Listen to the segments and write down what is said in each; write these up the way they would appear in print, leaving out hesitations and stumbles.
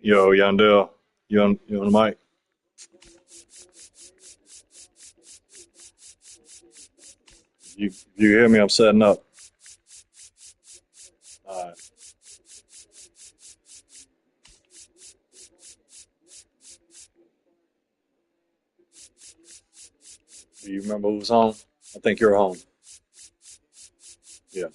Yo, Yandel, you on the mic? You hear me? I'm setting up. All right. Do you remember who's home? I think you're home. Yeah.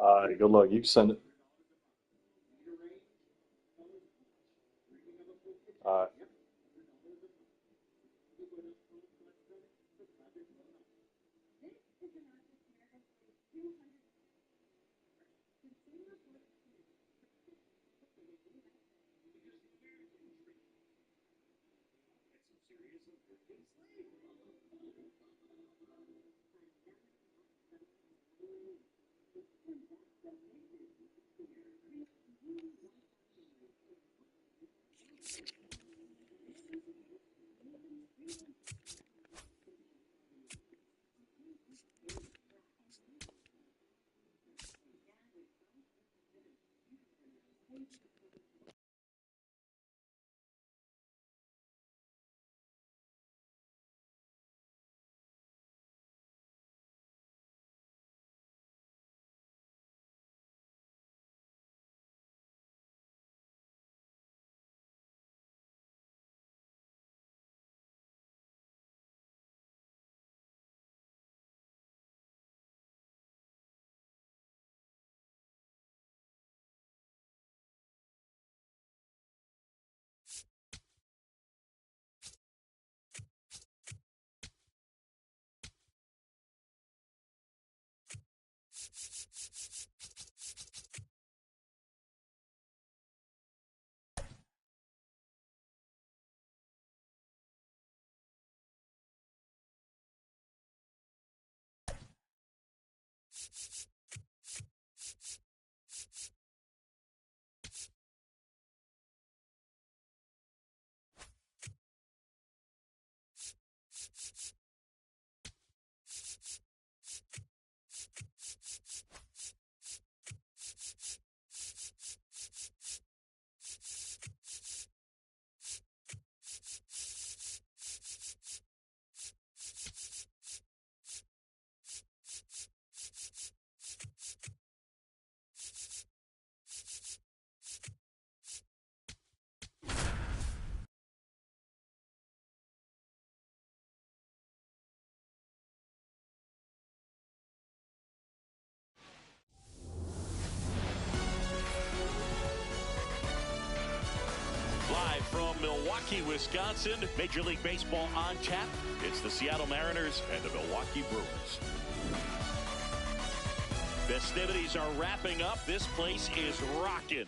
All right. Good luck. You can send it. All right. Live from Milwaukee, Wisconsin, Major League Baseball on tap. It's the Seattle Mariners and the Milwaukee Brewers. Festivities are wrapping up. This place is rocking.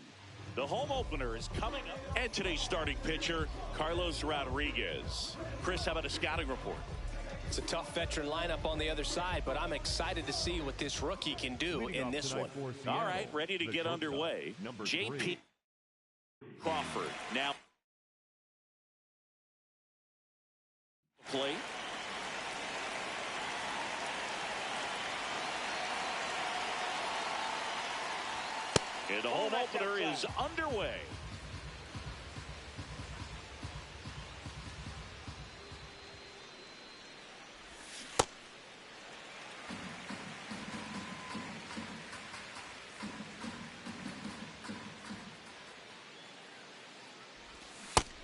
The home opener is coming up. And today's starting pitcher, Carlos Rodriguez. Chris, how about a scouting report? It's a tough veteran lineup on the other side, but I'm excited to see what this rookie can do in this one. All right, ready to get underway. J.P. Crawford now play. And the home opener is underway.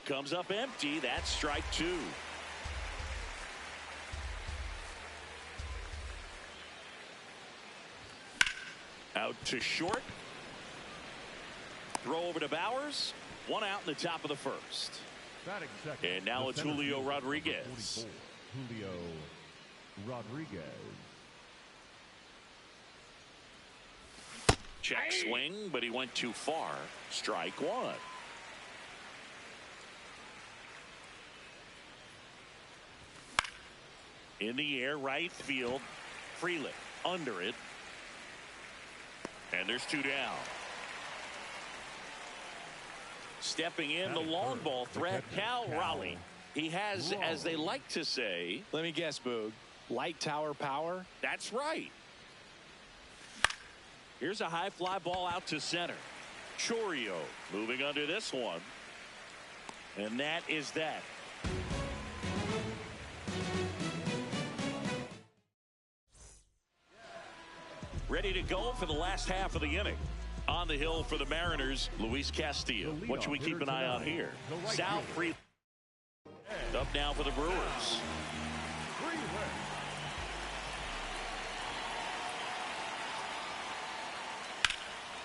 Comes up empty. That's strike two. to short. Throw over to Bowers. One out in the top of the first. And now it's Julio Rodriguez. Julio Rodriguez. Check swing, but he went too far. Strike one. In the air, right field. Freeland under it. And there's two down. Stepping in, the long ball threat, Cal Raleigh. He has, as they like to say, Let me guess, Boog. Light tower power? that's right. Here's a high fly ball out to center. Chorio moving under this one. And that is that. Ready to go for the last half of the inning. On the hill for the Mariners, Luis Castillo. What should we keep an eye on here? Sal Freeland. Up now for the Brewers.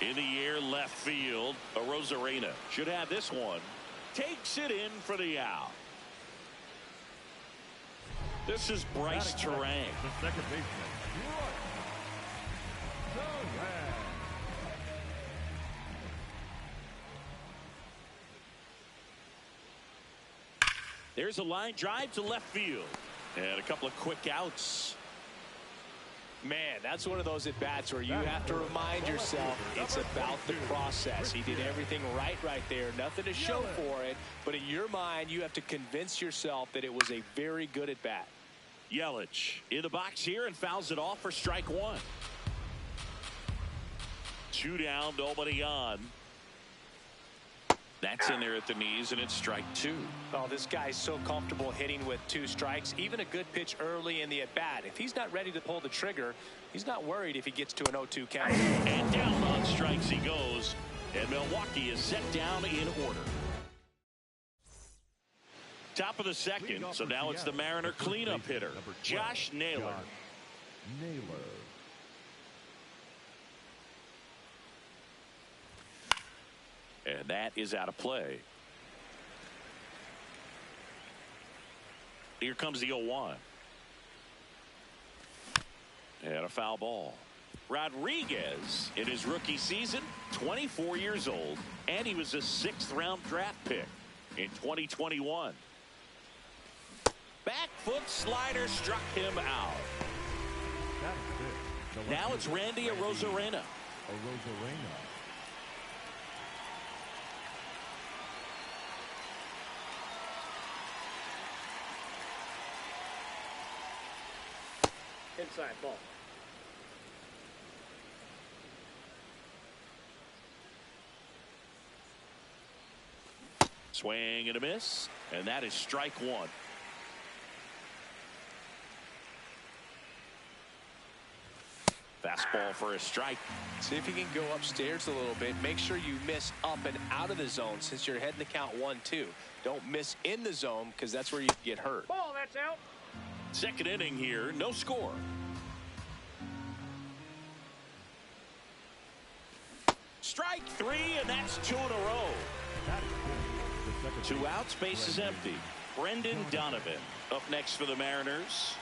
In the air, left field. Arozarena should have this one. Takes it in for the out. This is Bryce Terang. The second baseman. There's a line drive to left field. And a couple of quick outs. Man, that's one of those at-bats where you have to remind yourself it's about the process. He did everything right there. Nothing to show for it. But in your mind, you have to convince yourself that it was a very good at-bat. Yelich in the box here and fouls it off for strike one. Two down, nobody on. That's in there at the knees, and it's strike two. Oh, this guy's so comfortable hitting with two strikes. Even a good pitch early in the at-bat. If he's not ready to pull the trigger, he's not worried if he gets to an 0-2 count. And down on strikes he goes. And Milwaukee is set down in order. Top of the second, so now it's the Mariner cleanup hitter, Josh Naylor. And that is out of play. Here comes the 0-1. And a foul ball. Rodriguez, in his rookie season, 24 years old, and he was a 6th-round draft pick in 2021. Back foot slider struck him out. Now it's Randy Arozarena. Inside ball. Swing and a miss, and that is strike one. Fastball for a strike. See if you can go upstairs a little bit. Make sure you miss up and out of the zone since you're heading to count 1-2. Don't miss in the zone because that's where you get hurt. Ball, that's out. Second inning here, no score. Strike three, and that's two in a row. 2 outs, base is empty. Brendan Donovan up next for the Mariners.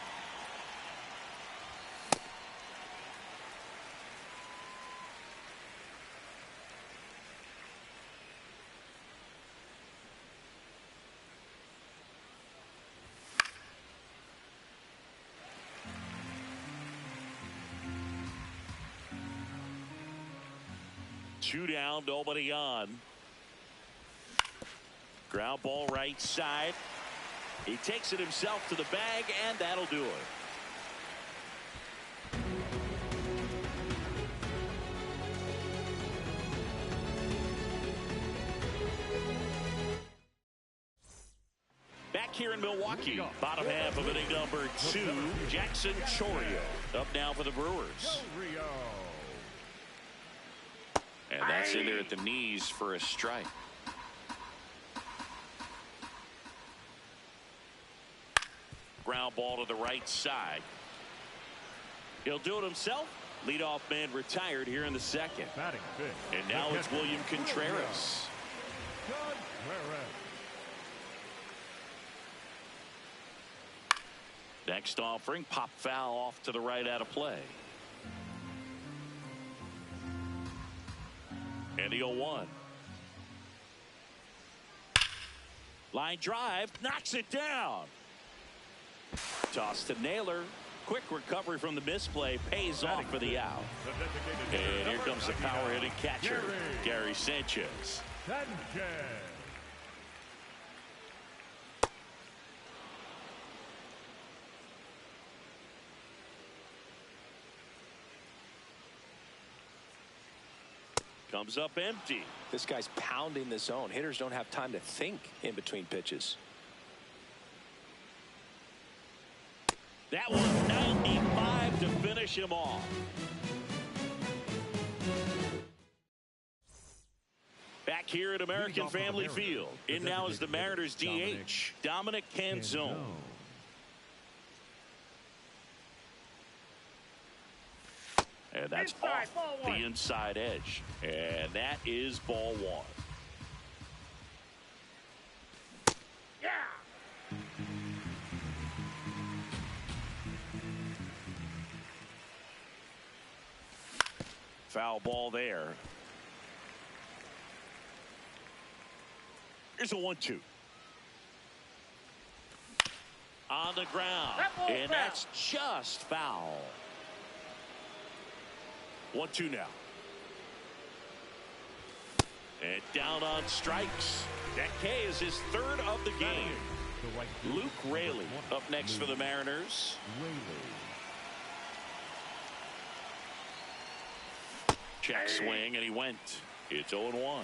Two down, nobody on. Ground ball right side. He takes it himself to the bag, and that'll do it. Back here in Milwaukee, bottom half of inning number 2, Jackson Chorio up now for the Brewers. And that's in there at the knees for a strike. Ground ball to the right side. He'll do it himself, Leadoff man retired here in the second. Batting fifth. And now it's William Contreras. Next offering, pop foul off to the right out of play. And the 0-1. Line drive, knocks it down. Toss to Naylor. Quick recovery from the misplay, pays off for the out. And here comes the power hitting catcher, Gary Sanchez. Comes up empty. This guy's pounding the zone. Hitters don't have time to think in between pitches. That was 95 to finish him off. Back here at American Family Field. In now is the Mariners DH, Dominic Canzone. And that's off the inside edge. And that is ball one. Yeah. Foul ball there. Here's a 1-2. On the ground. And that's just foul. 1-2 now. And down on strikes. That K is his third of the game. Luke Raley up next for the Mariners. Check swing, and he went. It's 0-1.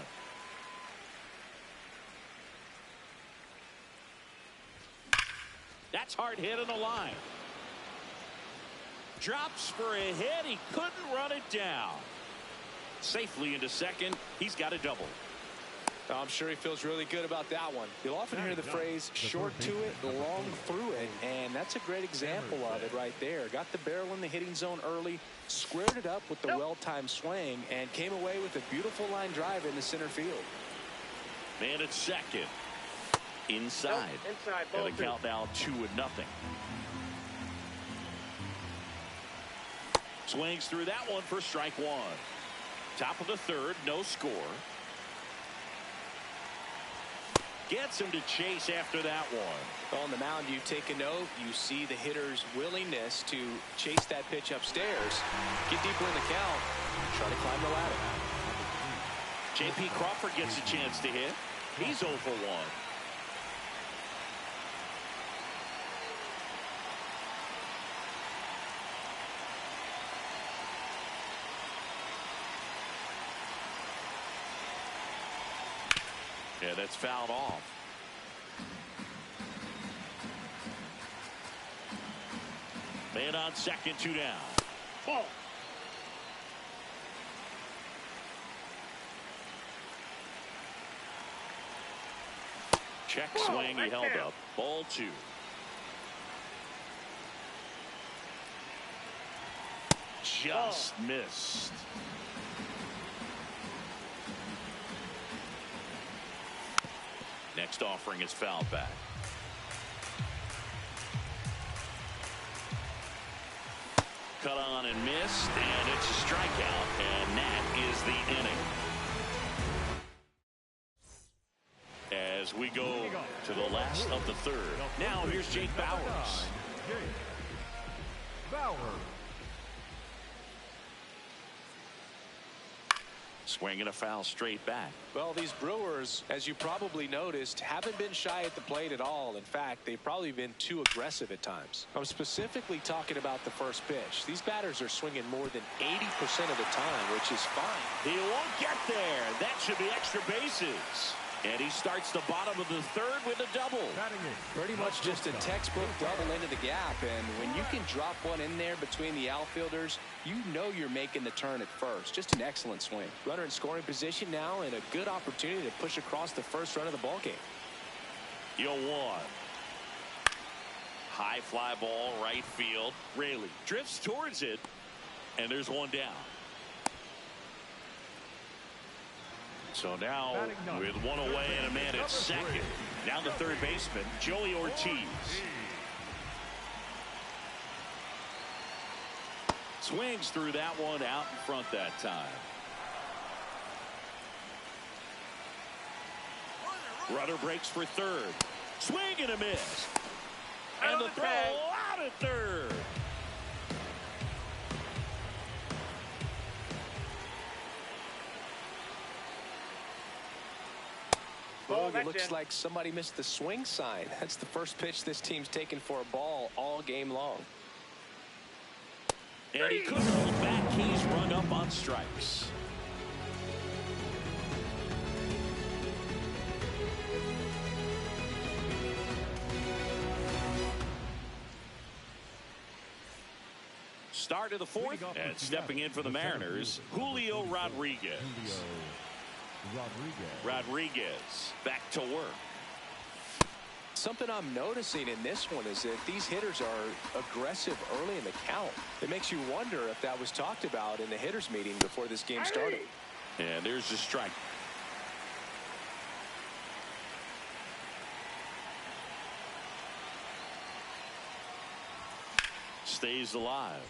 That's hard hit on the line. Drops for a hit. He couldn't run it down. Safely into second. He's got a double. I'm sure he feels really good about that one. You'll often hear the phrase short to it, long through it, and that's a great example of it right there. Got the barrel in the hitting zone early, squared it up with the well-timed swing, and came away with a beautiful line drive in the center field. Man at second. Inside. And the count now 2-0. Swings through that one for strike one. Top of the third, no score. Gets him to chase after that one. On the mound, you take a note. You see the hitter's willingness to chase that pitch upstairs, get deeper in the count, try to climb the ladder. J.P. Crawford gets a chance to hit. He's 0 for 1. Yeah, that's fouled off. Man on second, 2 down. Ball. Check swing, he held up. Ball 2. Just missed. Next offering is fouled back. Cut on and missed, and it's a strikeout, and that is the inning. As we go to the last of the third. Now here's Jake Bauers. Swinging a foul straight back. Well, these Brewers, as you probably noticed, haven't been shy at the plate at all. In fact, they've probably been too aggressive at times. I'm specifically talking about the first pitch. These batters are swinging more than 80% of the time, which is fine. He won't get there. That should be extra bases. And he starts the bottom of the third with a double. Pretty much just a textbook double into the gap. And when you can drop one in there between the outfielders, you know you're making the turn at first. Just an excellent swing. Runner in scoring position now and a good opportunity to push across the first run of the ball game. 0-1. High fly ball, right field. Raley drifts towards it. And there's one down. So now with one away and a man at second. Now the third baseman, Joey Ortiz. Swings through that one out in front that time. Runner breaks for third. Swing and a miss. And the throw out at third. Oh, it looks like somebody missed the swing sign. That's the first pitch this team's taken for a ball all game long. And he couldn't hold back. He's run up on strikes. Start of the fourth, and stepping in for the Mariners, Julio Rodriguez. Rodriguez back to work. Something I'm noticing in this one is that these hitters are aggressive early in the count. It makes you wonder if that was talked about in the hitters meeting before this game started. And there's the strike. Stays alive.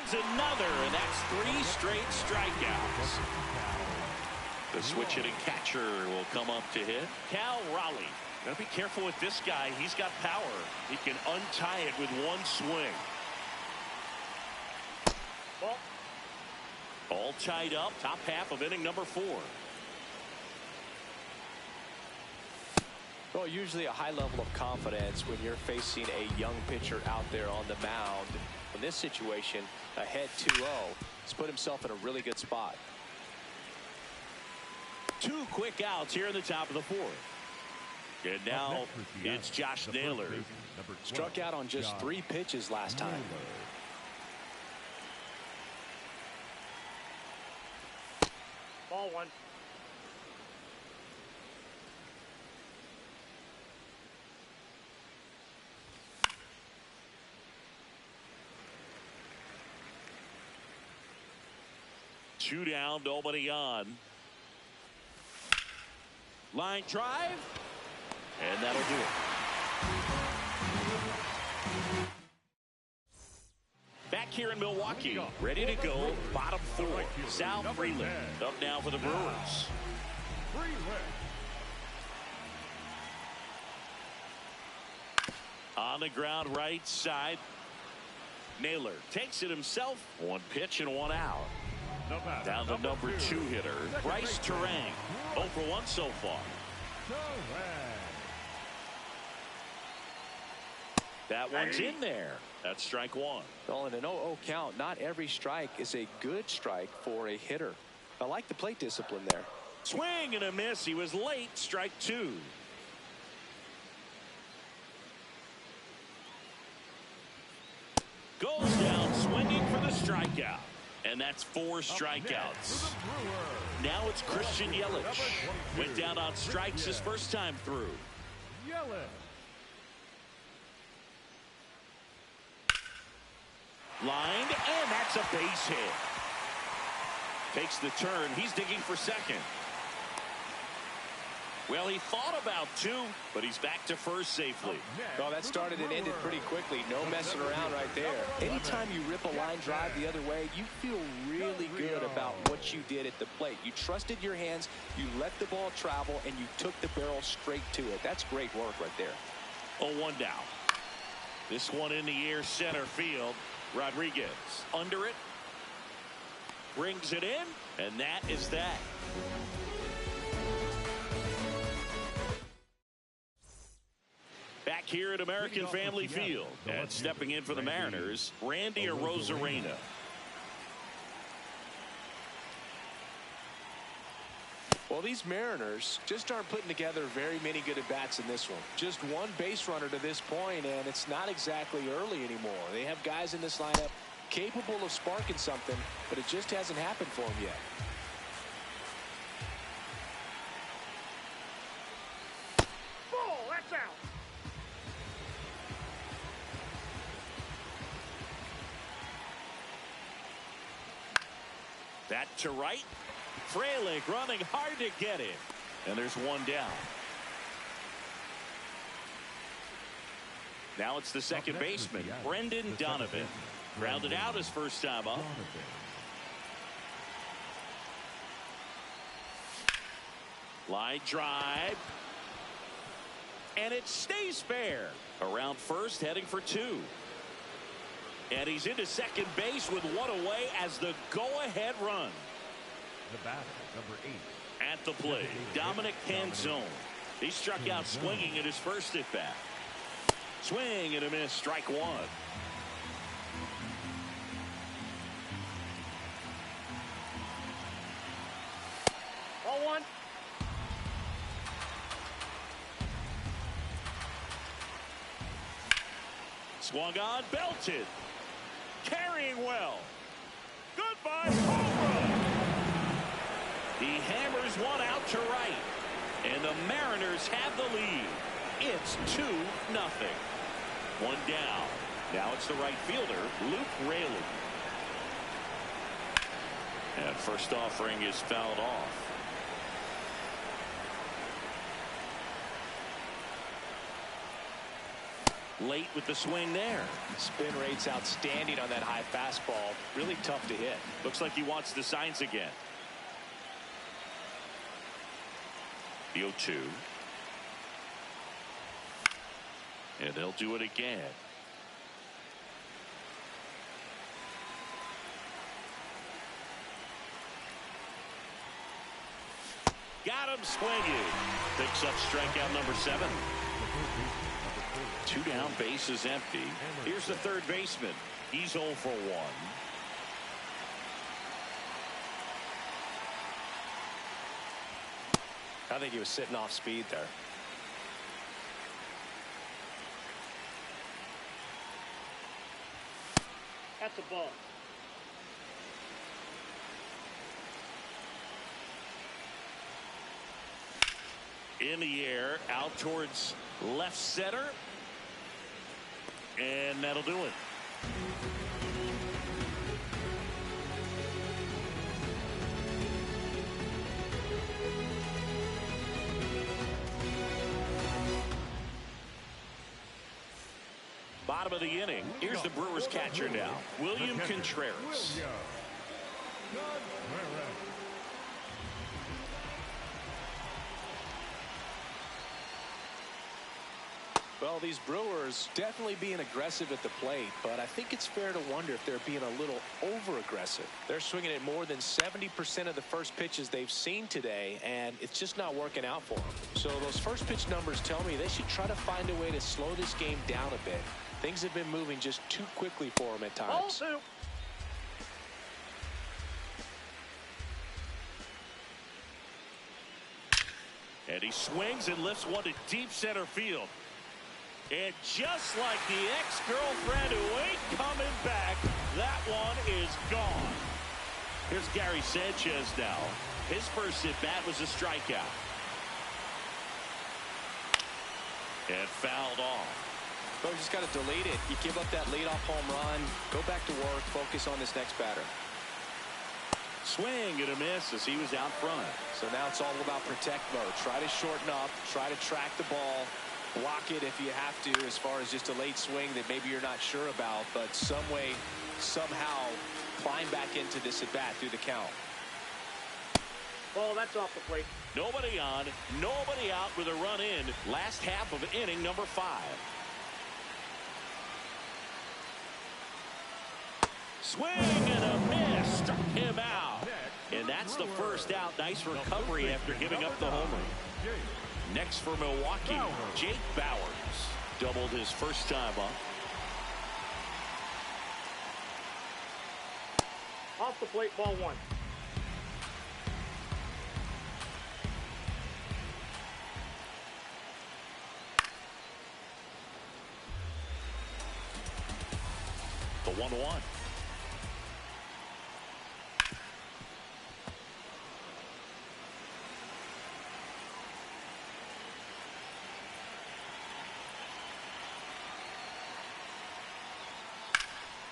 Another, and that's 3 straight strikeouts. The switch hitting catcher will come up to hit. Cal Raleigh. Gotta be careful with this guy. He's got power. He can untie it with one swing. Ball. All tied up. Top half of inning number 4. Well, usually a high level of confidence when you're facing a young pitcher out there on the mound. In this situation, ahead 2-0, he's put himself in a really good spot. 2 quick outs here in the top of the 4th. And now it's Josh Naylor. Struck out on just 3 pitches last time. Ball 1. Two down, nobody on. Line drive, and that'll do it. Back here in Milwaukee, ready to go, bottom 4. Sal Freeland up now for the Brewers. On the ground right side. Naylor takes it himself. 1 pitch and 1 out. Down the number 2 hitter, Bryce Terang. 0 for 1 so far. That one's in there. That's strike 1. Well, in an 0-0 count, not every strike is a good strike for a hitter. I like the plate discipline there. Swing and a miss. He was late. Strike 2. Goes down swinging for the strikeout. And that's 4 strikeouts. Now it's Christian Yelich. Went down on strikes his first time through. Lined, and that's a base hit. Takes the turn. He's digging for second. Well, he thought about 2, but he's back to first safely. Well, that started and ended pretty quickly. No messing around right there. Anytime you rip a line drive the other way, you feel really good about what you did at the plate. You trusted your hands, you let the ball travel, and you took the barrel straight to it. That's great work right there. 0-1 down. This one in the air, center field. Rodriguez under it. Brings it in, and that is that. Back here at American Family Field, and stepping in for the Mariners, Randy Arozarena. Well, these Mariners just aren't putting together very many good at-bats in this one. Just 1 base runner to this point, and it's not exactly early anymore. They have guys in this lineup capable of sparking something, but it just hasn't happened for them yet. That to right. Frelick running hard to get it. And there's one down. Now it's the second baseman, Brendan Donovan. Grounded out his first time up. Line drive. And it stays fair. Around first, heading for two. And he's into second base with one away as the go-ahead run. The batter, number 8. At the plate, Dominic Canzone. He struck out swinging in his first at-bat. Swing and a miss, strike one. Ball one. Swung on, belted. Carrying well. Goodbye, home run. He hammers one out to right. And the Mariners have the lead. It's 2-0. One down. Now it's the right fielder, Luke Raley. And first offering is fouled off. Late with the swing there. Spin rate's outstanding on that high fastball. Really tough to hit. Looks like he wants the signs again. The 0-2. And they'll do it again. Got him swinging. Picks up strikeout number 7. 2 down, base is empty. Here's the third baseman. He's 0 for 1. I think he was sitting off speed there. That's a ball. In the air, out towards left center. And that'll do it. Bottom of the inning. Here's the Brewers catcher now, William Contreras. Well, these Brewers definitely being aggressive at the plate, but I think it's fair to wonder if they're being a little over-aggressive. They're swinging at more than 70% of the first pitches they've seen today, and it's just not working out for them. So those first pitch numbers tell me they should try to find a way to slow this game down a bit. Things have been moving just too quickly for them at times. Ball two. And he swings and lifts one to deep center field. And just like the ex-girlfriend who ain't coming back, that one is gone. Here's Gary Sanchez now. His first at-bat was a strikeout. And fouled off. Well, you just got to delete it. You give up that leadoff home run, go back to work, focus on this next batter. Swing and a miss as he was out front. So now it's all about protect mode. Try to shorten up, try to track the ball. Block it if you have to, as far as just a late swing that maybe you're not sure about, but some way, somehow climb back into this at bat through the count. Ball, that's off the plate. Nobody on, nobody out with a run in. Last half of inning number 5. Swing and a miss. Struck him out. And that's the first out. Nice recovery after giving up the homer. Next for Milwaukee, Jake Bowers. Doubled his first time up. Off the plate, ball one. The 1-1.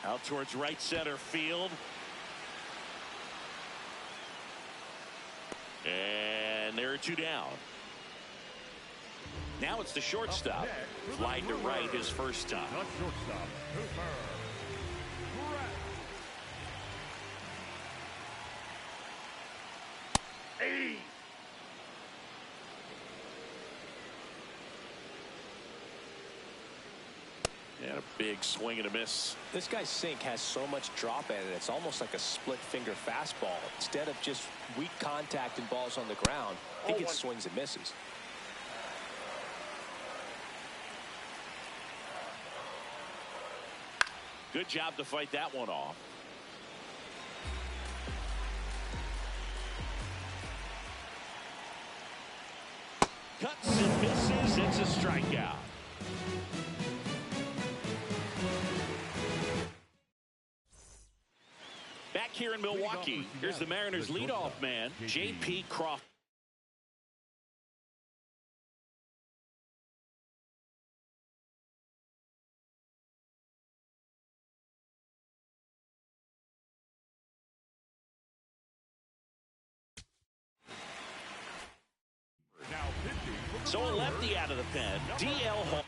Out towards right center field. And there are two down. Now it's the shortstop. Flying to right his first time. The shortstop, Cooper. Hey! And a big swing and a miss. This guy's sink has so much drop in it. It's almost like a split finger fastball. Instead of just weak contact and balls on the ground, he gets swings and misses. Good job to fight that one off. Cuts and misses. It's a strikeout. Back here in Milwaukee, here's the Mariners' leadoff man, J.P. Crawford. So a lefty out of the pen, D.L. Hall.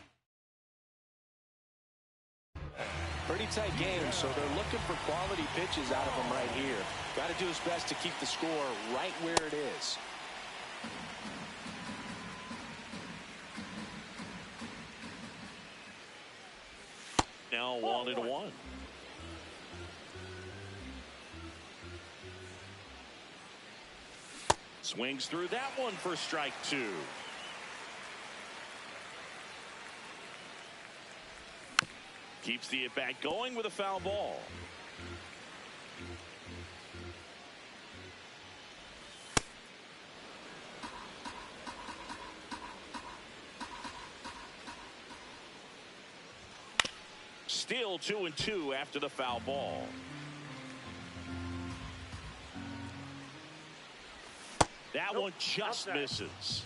Pretty tight game, so they're looking for quality pitches out of him right here. Got to do his best to keep the score right where it is. Now 1-1. Swings through that one for strike two. Keeps the at-bat going with a foul ball. Still 2-2 after the foul ball. That one just misses.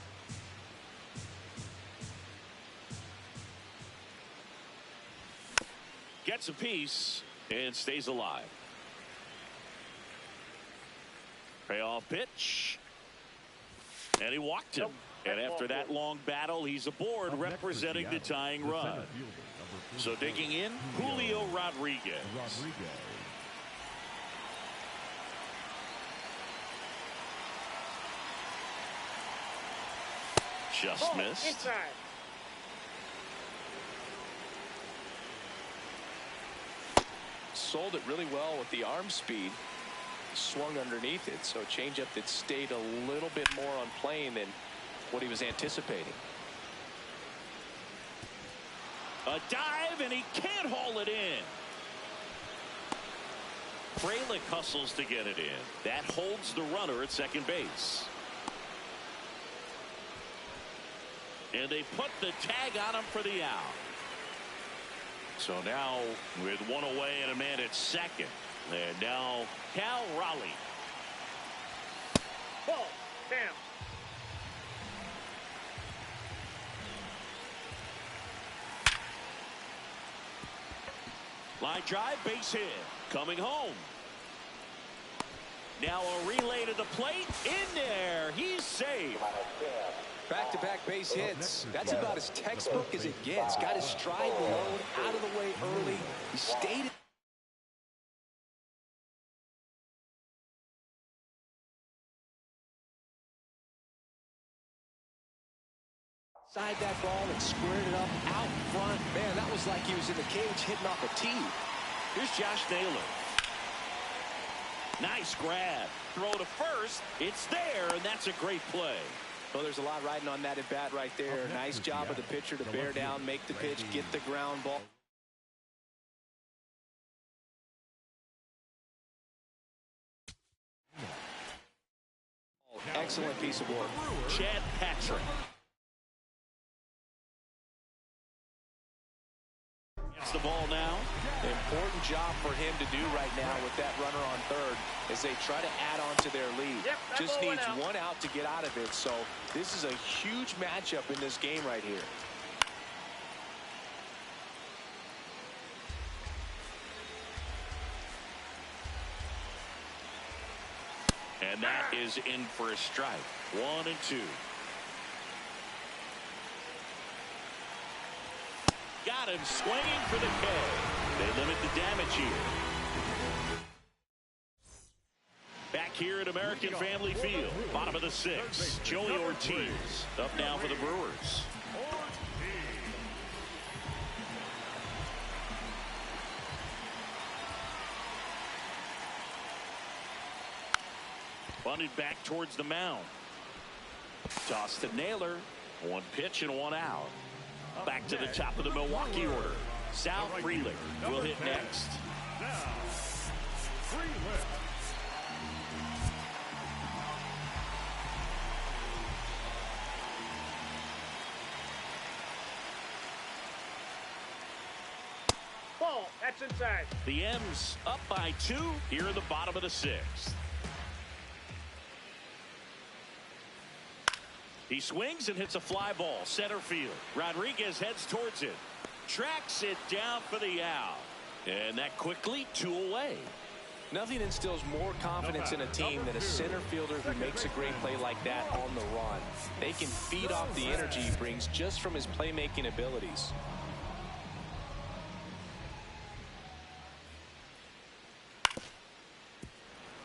Gets a piece and stays alive. Payoff pitch. And he walked him. And after that long battle, he's aboard representing the tying run. So digging in, Julio Rodriguez. Just missed. Inside. Sold it really well with the arm speed. Swung underneath it, so changeup that stayed a little bit more on plane than what he was anticipating. A dive, and he can't haul it in. Fralick hustles to get it in. That holds the runner at second base. And they put the tag on him for the out. So now with one away and a man at second. And now Cal Raleigh. Ball. Bam. Line drive, base hit. Coming home. Now a relay to the plate. In there. He's safe. Back-to-back base hits. That's about as textbook as it gets. Got his stride load out of the way early. He stayed. Side that ball and squared it up out front. Man, that was like he was in the cage hitting off a tee. Here's Josh Naylor. Nice grab. Throw to first. It's there, and that's a great play. Well, there's a lot riding on that at bat right there. Nice job of the pitcher to bear down, make the pitch, get the ground ball. Excellent piece of work. Chad Patrick. Gets the ball now. Important job for him to do right now with that runner on third as they try to add on to their lead. Just needs one out to get out of it. So this is a huge matchup in this game right here. And that is in for a strike. 1-2. Got him swinging for the K. They limit the damage here. Back here at American Family Field, bottom of the 6th, Joey Ortiz up now for the Brewers. Bunted back towards the mound. Toss to Naylor. 1 pitch and 1 out. Back to the top of the Milwaukee order. Sal Frelick will hit next. Ball, that's inside. The M's up by 2 here in the bottom of the 6th. He swings and hits a fly ball center field. Rodriguez heads towards it. Tracks it down for the out. And that quickly 2 away. Nothing instills more confidence in a team than a center fielder who makes a great play like that on the run. They can feed off the energy he brings just from his playmaking abilities.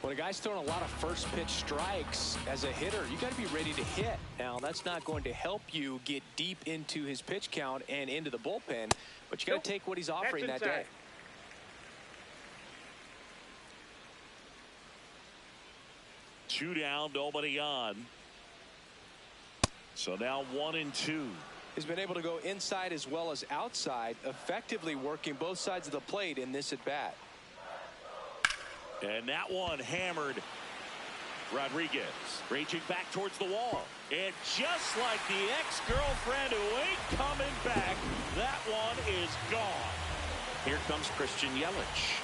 When a guy's throwing a lot of first pitch strikes as a hitter, you got to be ready to hit. Now, that's not going to help you get deep into his pitch count and into the bullpen, but you got to take what he's offering that day. 2 down, nobody on. So now 1-2. He's been able to go inside as well as outside, effectively working both sides of the plate in this at bat. And that one hammered. Rodriguez reaching back towards the wall. And just like the ex-girlfriend who ain't coming back, that one is gone. Here comes Christian Yelich.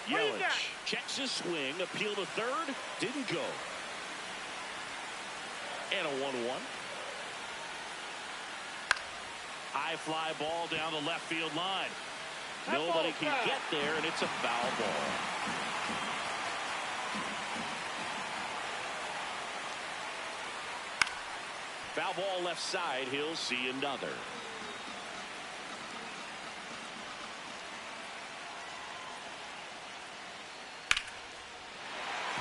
Yelich checks his swing, appeal to third, didn't go. And a 1-1. High fly ball down the left field line. Nobody can get there, and it's a foul ball. Foul ball left side. He'll see another.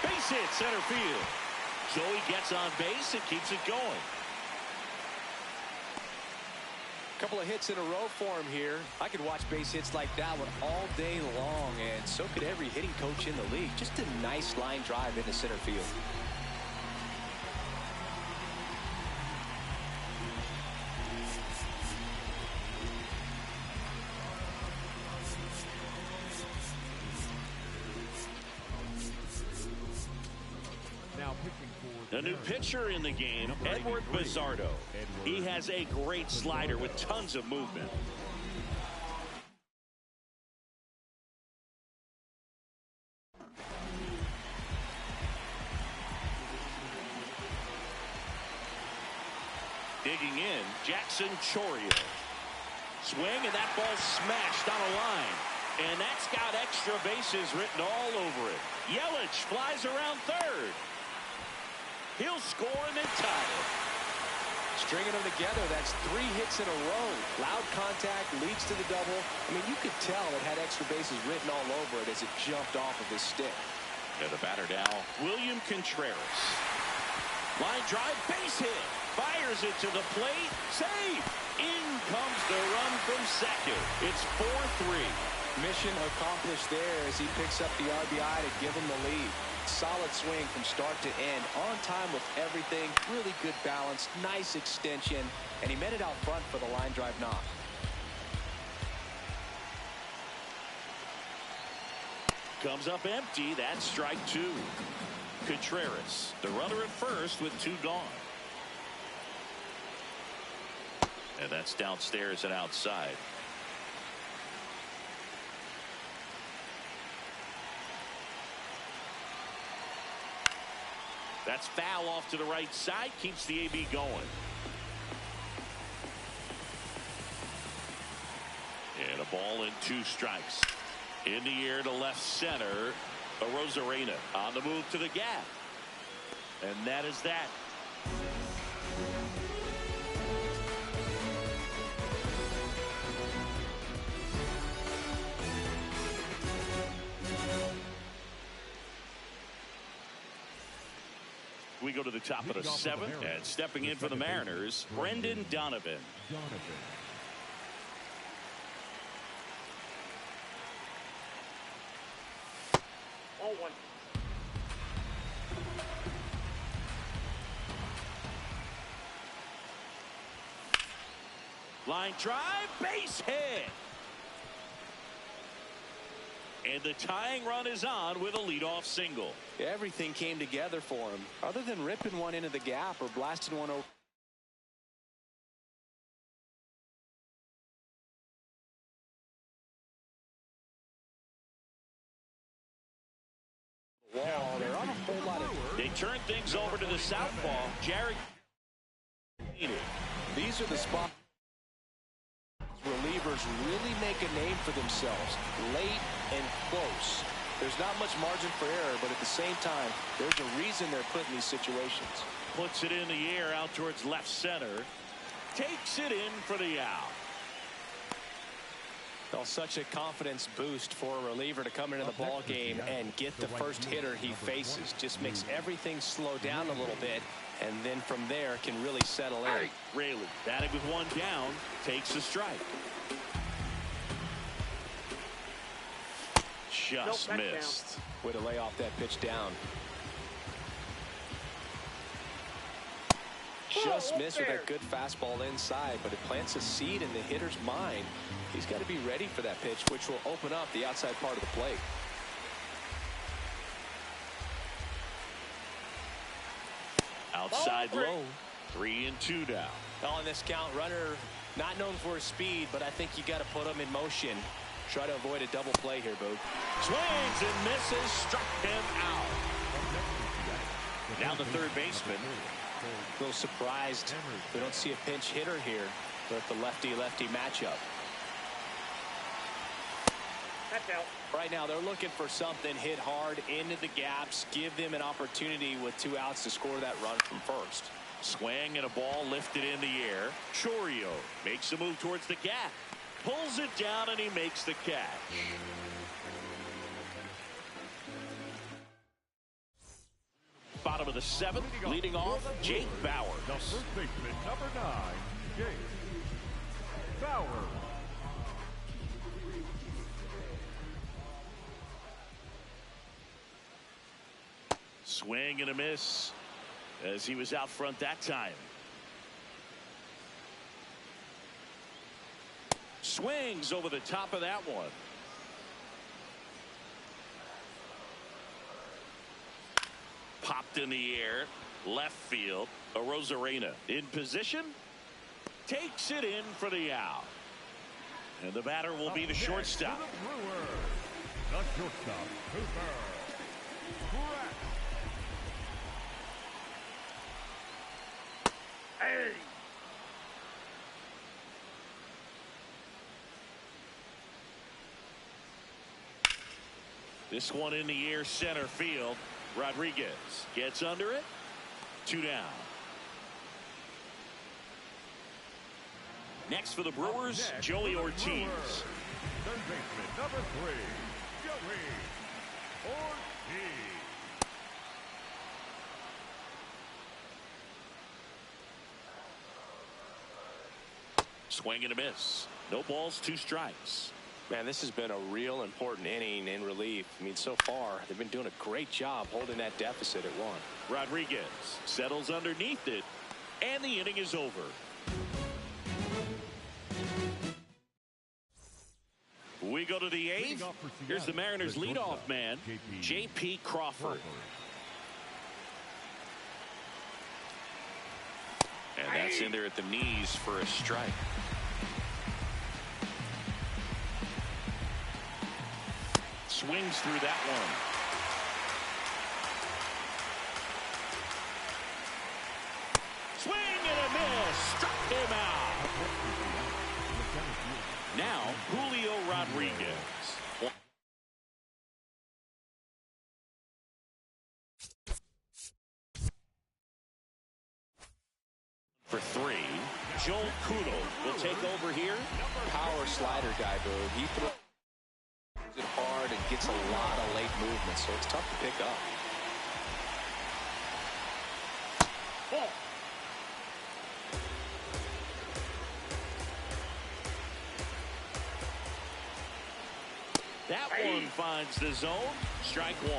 Base hit center field. Joey gets on base and keeps it going. Couple of hits in a row for him here. I could watch base hits like that one all day long, and so could every hitting coach in the league. Just a nice line drive into center field. The new pitcher in the game, Edward Bizardo. He has a great slider with tons of movement. Digging in, Jackson Chourio. Swing, and that ball smashed on a line. And that's got extra bases written all over it. Yelich flies around third. He'll score and then tie it. Stringing them together, that's 3 hits in a row. Loud contact leads to the double. I mean, you could tell it had extra bases written all over it as it jumped off of his stick. And the batter now, William Contreras. Line drive, base hit. Fires it to the plate. Save. In comes the run from second. It's 4-3. Mission accomplished there as he picks up the RBI to give him the lead. Solid swing from start to end, on time with everything, really good balance, nice extension, and he met it out front for the line drive knock. Comes up empty, that's strike 2. Contreras, the runner at first with 2 gone. And that's downstairs and outside. That's foul off to the right side. Keeps the AB going. And a ball and 2 strikes. In the air to left center. Arozarena on the move to the gap. And that is that. We go to the top of the 7th, and stepping in for the Mariners, Brendan Donovan. Ball 1. Line drive, base hit. And the tying run is on with a leadoff single. Everything came together for him. Other than ripping one into the gap or blasting one over the wall, there aren't a whole lot of... They turn things over to the southpaw, Jared. These are the spots relievers really make a name for themselves, late and close. There's not much margin for error, but at the same time, there's a reason they're put in these situations. Puts it in the air out towards left center. Takes it in for the out. Well, such a confidence boost for a reliever to come into the ball game and get the first hitter he faces. Just makes everything slow down a little bit, and then from there can really settle in. Raley batting with 1 down, takes a strike. Just missed. Way to lay off that pitch down. Just missed with a good fastball inside, but it plants a seed in the hitter's mind. He's got to be ready for that pitch, which will open up the outside part of the plate. Outside low. 3-2 now. On this count, runner not known for his speed, but I think you got to put him in motion. Try to avoid a double play here, Boog. Swings and misses, struck him out. Now the third baseman. A little surprised we don't see a pinch hitter here with the lefty-lefty matchup. That's out. Right now they're looking for something, hit hard into the gaps, give them an opportunity with 2 outs to score that run from first. Swing and a ball lifted in the air. Chorio makes a move towards the gap. Pulls it down and he makes the catch. Bottom of the 7th, leading off, Jake Bauer. The first baseman, number 9, Jake Bauer. Swing and a miss as he was out front that time. Swings over the top of that one. Popped in the air, left field. Arozarena in position, takes it in for the out. And the batter will be the shortstop. The shortstop, Cooper. Hey! This one in the air, center field. Rodriguez gets under it. 2 down. Next for the Brewers, Joey Ortiz. Third baseman, number 3, Joey Ortiz. Swing and a miss. No balls, 2 strikes. Man, this has been a real important inning in relief. I mean, so far, they've been doing a great job holding that deficit at 1. Rodriguez settles underneath it, and the inning is over. We go to the 8th. Here's the Mariners' leadoff man, J.P. Crawford. And that's in there at the knees for a strike. Swings through that one. Now, Julio Rodriguez. For 3, Joel Kudo will take over here. Power slider guy, Boo. He throws it hard and gets a lot of late movement, so it's tough to pick up. Ball. That one finds the zone. Strike 1.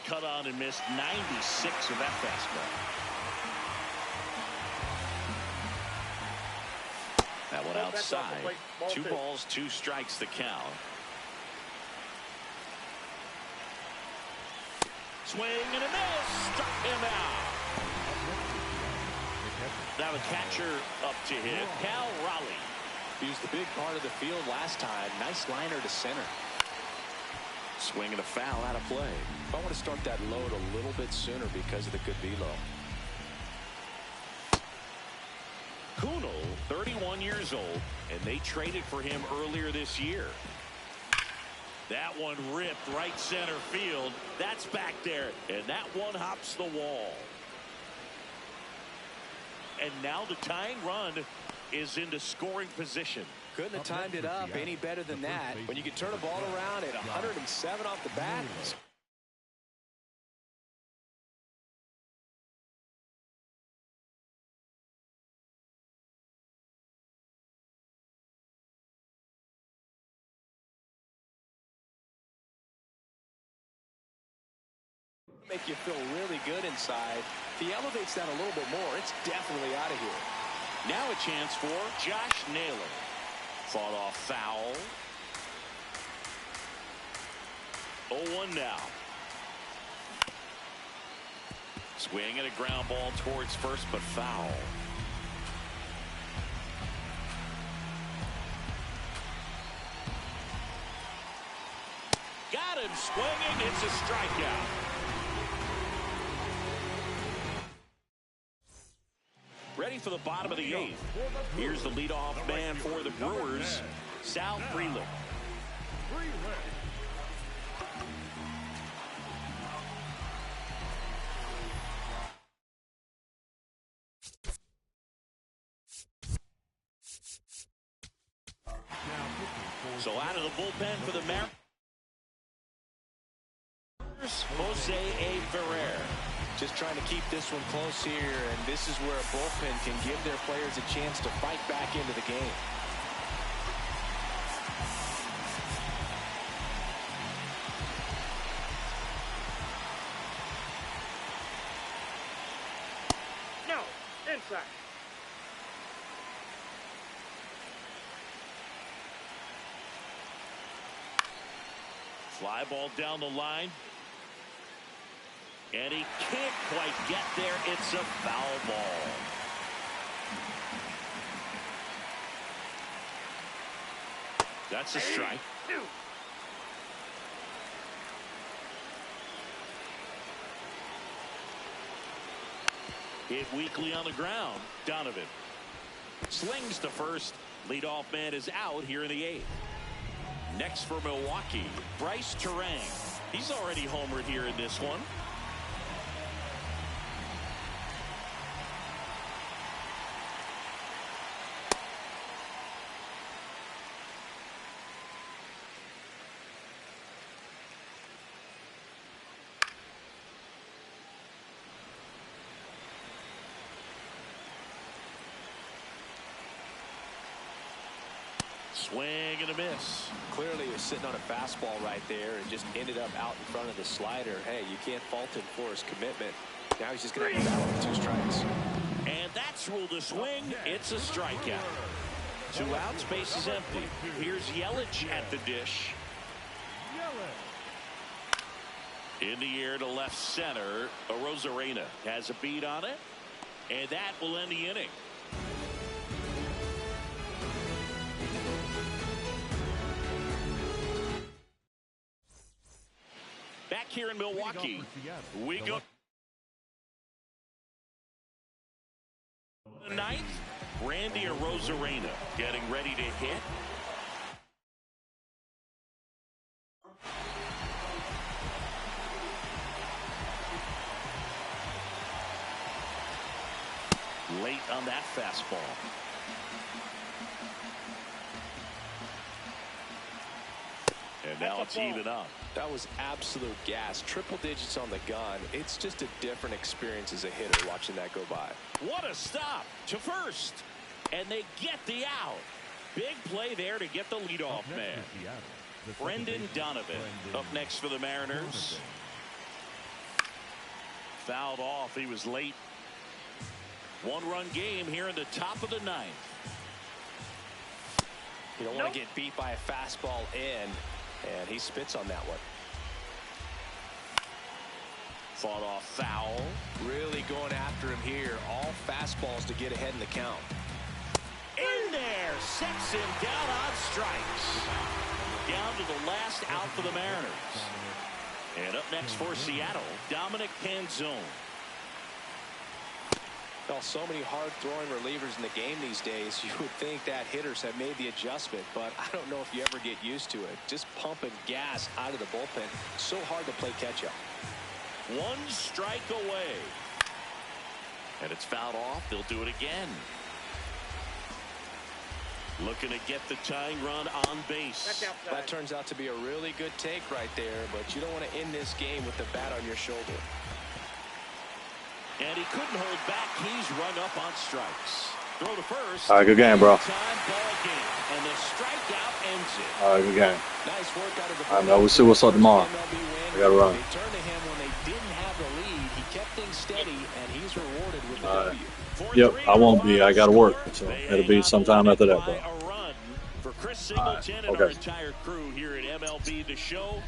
Cut on and missed 96 of that fastball. That one outside. 2 balls, 2 strikes the count. Swing and a miss. Struck him out. Now the catcher up to hit. Cal Raleigh. He was the big part of the field last time. Nice liner to center. Swing and a foul out of play. I want to start that load a little bit sooner because of the good velo. Kuno, 31 years old, and they traded for him earlier this year. That one ripped right center field. That's back there, and that one hops the wall. And now the tying run is into scoring position. Couldn't have timed it up any better than that. When you can turn a ball around at 107 off the bat. Make you feel really good inside. If he elevates that a little bit more, it's definitely out of here. Now a chance for Josh Naylor. Fought off foul. 0-1 now. Swing and a ground ball towards first, but foul. Got him swinging. It's a strikeout. Ready for the bottom of the 8th. Here's the leadoff man for the Brewers, Sal Frelick. So out of the bullpen for the Mariners, Jose A. Ferrer. Just trying to keep this one close here, and this is where a bullpen can give their players a chance to fight back into the game. No, inside. Fly ball down the line. And he can't quite get there. It's a foul ball. That's a strike. Hit weakly on the ground. Donovan slings to first. Leadoff man is out here in the 8th. Next for Milwaukee, Bryce Terang. He's already homered here in this one. Swing and a miss. Clearly he was sitting on a fastball right there and just ended up out in front of the slider. Hey, you can't fault him for his commitment. Now he's just going to have to battle with 2 strikes. And that's ruled a swing. It's a strikeout. 2 outs, base is empty. Here's Yelich at the dish. In the air to left center. Arozarena has a beat on it. And that will end the inning. Back here in Milwaukee, we go. ninth, Randy Arozarena getting ready to hit. Late on that fastball. And now it's even up. That was absolute gas. Triple digits on the gun. It's just a different experience as a hitter watching that go by. What a stop to first. And they get the out. Big play there to get the leadoff man. Brendan Donovan up next for the Mariners. Fouled off. He was late. One-run game here in the top of the ninth. You don't want to get beat by a fastball in, and he spits on that one. Fought off foul. Really going after him here. All fastballs to get ahead in the count. In there, sets him down on strikes. Down to the last out for the Mariners. And up next for Seattle, Dominic Canzone. Well, so many hard-throwing relievers in the game these days. You would think that hitters have made the adjustment, but I don't know if you ever get used to it. Just pumping gas out of the bullpen. So hard to play catch-up. One strike away. And it's fouled off. They'll do it again. Looking to get the tying run on base. That turns out to be a really good take right there, but you don't want to end this game with the bat on your shoulder. And he couldn't hold back. He's run up on strikes. Throw to first. All right, good game, bro. Time ball game. And the strikeout ends it. All right, good game. Nice work out of the All right, man, we'll see what's up tomorrow. I got to run. They turned to him when they didn't have the lead. He kept things steady, and he's rewarded with the W. Yep, I won't be. I got to work. So it'll be sometime after that, bro. A run for Chris Singleton and our entire crew here at MLB The Show.